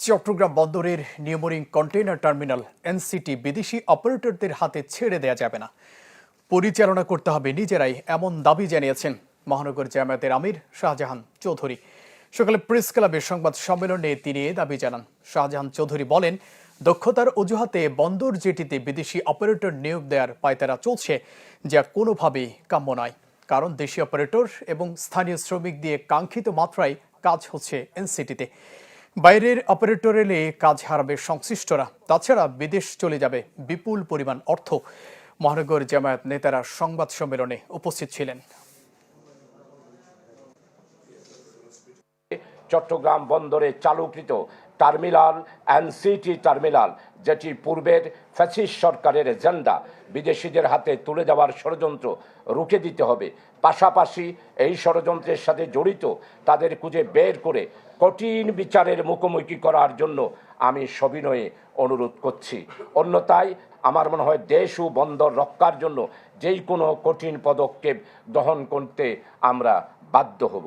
চট্টগ্রাম বন্দরের New Mooring container terminal NCT বিদেশি অপারেটরদের হাতে ছেড়ে দেয়া যাবে না, পরিচালনা করতে হবে নিজেরাই, এমন দাবি জানিয়েছেন মহানগর জামায়াতের আমির শাহজাহান চৌধুরী। সকালে প্রেস ক্লাবের সংবাদ সম্মেলনে তিনি এ দাবি জানান। শাহজাহান চৌধুরী বলেন, দক্ষতার অজুহাতে বন্দর জেটিতে বিদেশি অপারেটর নিয়োগ দেওয়ার পায়তারা চলছে, যা কোনোভাবেই কাম্য নয়। কারণ দেশি অপারেটর এবং স্থানীয় শ্রমিক দিয়ে কাঙ্ক্ষিত মাত্রায় কাজ হচ্ছে এনসিটিতে। বাইরের অপারেটর এলে কাজ হারাবে সংশ্লিষ্টরা, তাছাড়া বিদেশ চলে যাবে বিপুল পরিমাণ অর্থ। মহানগর জামায়াত নেতারা সংবাদ সম্মেলনে উপস্থিত ছিলেন। চট্টগ্রাম বন্দরে চালুকৃত টার্মিনাল এনসিটি টার্মিনাল, যেটি পূর্বের ফ্যাসিস্ট সরকারের এজেন্ডা, বিদেশিদের হাতে তুলে দেওয়ার ষড়যন্ত্র রুখে দিতে হবে। পাশাপাশি এই ষড়যন্ত্রের সাথে জড়িত তাদের খুঁজে বের করে কঠিন বিচারের মুখোমুখি করার জন্য আমি সবিনয়ে অনুরোধ করছি। অন্যথায় আমার মনে হয় দেশ ও বন্দর রক্ষার জন্য যেই কোনো কঠিন পদক্ষেপ গ্রহণ করতে আমরা বাধ্য হব।